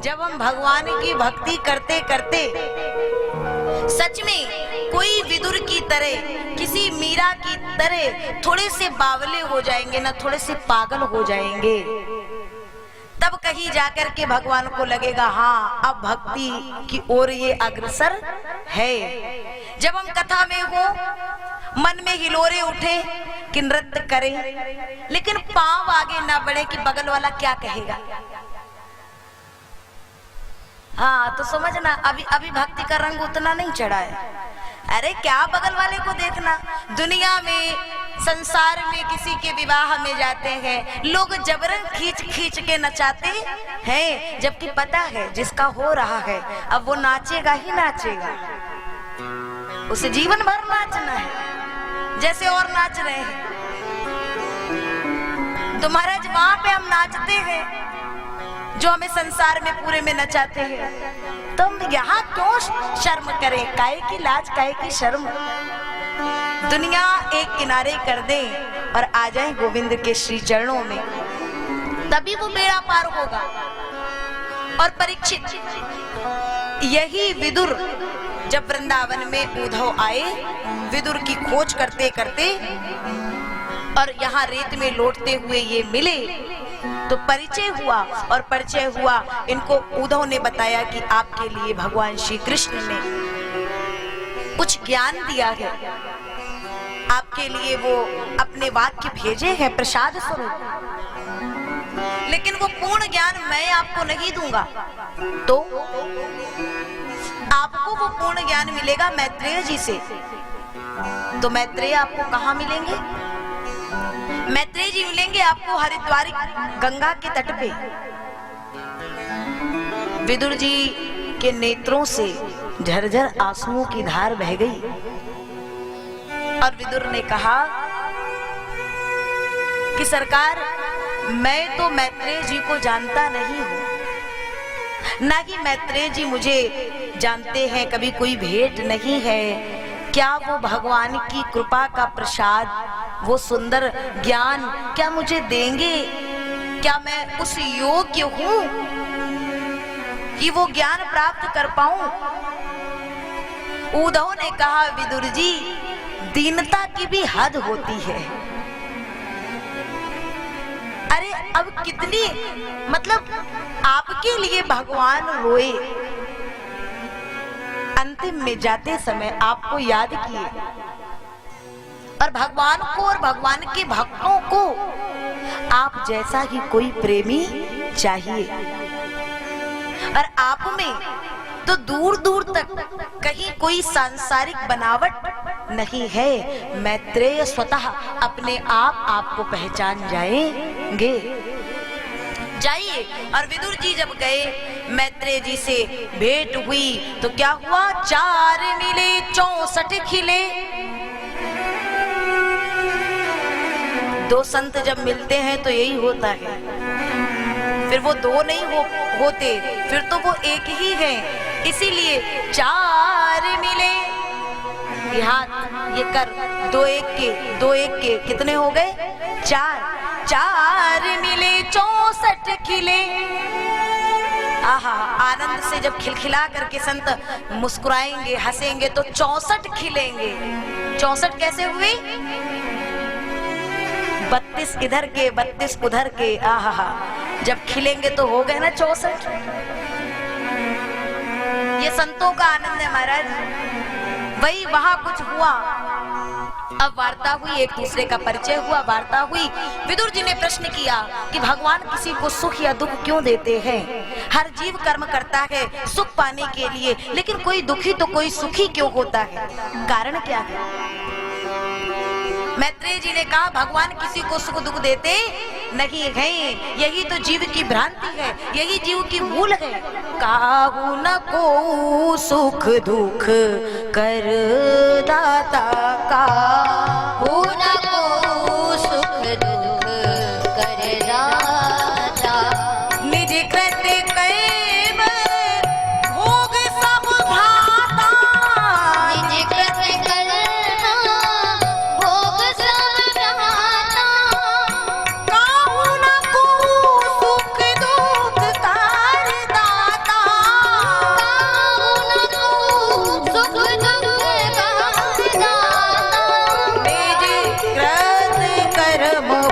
जब हम भगवान की भक्ति करते करते सच में कोई विदुर की तरह, किसी मीरा की तरह थोड़े से बावले हो जाएंगे ना, थोड़े से पागल हो जाएंगे, तब कहीं जाकर के भगवान को लगेगा हाँ अब भक्ति की ओर ये अग्रसर है। जब हम कथा में हो, मन में हिलोरे उठे कि नृत्य करें, लेकिन पांव आगे ना बढ़े कि बगल वाला क्या कहेगा। हाँ तो समझना अभी अभी भक्ति का रंग उतना नहीं चढ़ा है। अरे क्या बगल वाले को देखना। दुनिया में, संसार में किसी के विवाह में जाते हैं लोग जबरन खींच खींच के नचाते हैं, जबकि पता है जिसका हो रहा है अब वो नाचेगा ही नाचेगा, उसे जीवन भर नाचना है जैसे और नाच रहे हैं। तो महाराज वहां पे हम नाचते हैं जो हमें संसार में पूरे में नचाते हैं, तो हम यहाँ क्यों शर्म करें, काहे की लाज काहे की शर्म। दुनिया एक किनारे कर दे और आ जाए गोविंद के श्री चरणों में, तभी वो बेड़ा पार होगा। और परीक्षित, यही विदुर जब वृंदावन में उद्धव आए, विदुर की खोज करते करते और यहाँ रेत में लौटते हुए ये मिले, तो परिचय हुआ। और परिचय हुआ, इनको उद्धव ने बताया कि आपके लिए भगवान श्री कृष्ण ने कुछ ज्ञान दिया है, आपके लिए वो अपने वाक्य भेजे हैं प्रसाद स्वरूप, लेकिन वो पूर्ण ज्ञान मैं आपको नहीं दूंगा। तो आपको वो पूर्ण ज्ञान मिलेगा मैत्रेय जी से। तो मैत्रेय आपको कहाँ मिलेंगे? मैत्रेय जी मिलेंगे आपको हरिद्वार गंगा के तट पे। विदुर जी के नेत्रों से झरझर आंसुओं की धार बह गई और विदुर ने कहा कि सरकार, मैं तो मैत्रेय जी को जानता नहीं हूं, ना कि मैत्रेय जी मुझे जानते हैं, कभी कोई भेंट नहीं है। क्या वो भगवान की कृपा का प्रसाद, वो सुंदर ज्ञान क्या मुझे देंगे? क्या मैं उस योग्य हूं कि वो ज्ञान प्राप्त कर पाऊं? उद्धव ने कहा, विदुर जी, दीनता की भी हद होती है। अरे अब कितनी, मतलब आपके लिए भगवान रोए, अंतिम में जाते समय आपको याद किए, और भगवान को और भगवान के भक्तों को आप जैसा ही कोई प्रेमी चाहिए। और आप में तो दूर दूर तक कहीं कोई सांसारिक बनावट नहीं है। मैत्रेय स्वतः अपने आप आपको पहचान जाएंगे। जाइए। और विदुर जी जब गए, मैत्रेय जी से भेंट हुई, तो क्या हुआ? 4 मिले 64 खिले। 2 संत जब मिलते हैं तो यही होता है, फिर वो 2 नहीं होते, फिर तो वो एक ही है। इसीलिए 4 मिले, ये हाथ ये कर, 2 1 के कितने हो गए? 4 मिले 64 खिले। आहा, आनंद से जब खिलखिला करके संत मुस्कुराएंगे, हंसेंगे तो 64 खिलेंगे। 64 कैसे हुए? 32 इधर के 32 उधर के। आहा, जब खिलेंगे तो हो गए ना 64। ये संतों का आनंद है महाराज। वही वहां कुछ हुआ। अब वार्ता हुई, एक दूसरे का परिचय हुआ, वार्ता हुई। विदुर जी ने प्रश्न किया कि भगवान किसी को सुख या दुख क्यों देते हैं? हर जीव कर्म करता है सुख पाने के लिए, लेकिन कोई दुखी तो कोई सुखी क्यों होता है? कारण क्या है? मैत्रेय जी ने कहा, भगवान किसी को सुख दुख देते नहीं है, यही तो जीव की भ्रांति है, यही जीव की भूल है। काहू न को सुख दुख कर दाता, काहू न को सुख दुख कर दाता, निज कृत्य कर्म भोग सब भाता, निज कृत्य कर्म भोग सब भाता, काहू न को सुख दुख कर दाता। शर्म